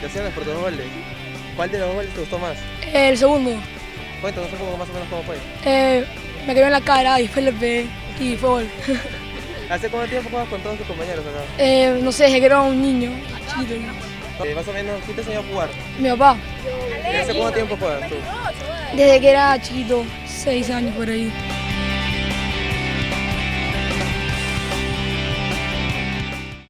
felicitaciones por tus goles. ¿Cuál de los goles te gustó más? El segundo, Cuéntanos un poco más o menos cómo fue. me cayó en la cara y después le pegué y fue gol. ¿Hace cuánto tiempo juegas con todos tus compañeros acá? No sé, desde que era un niño, chiquito. Más o menos, ¿quién te enseñó a jugar? Mi papá, ¿Y hace cuánto tiempo juegas tú? desde que era chiquito, 6 años por ahí.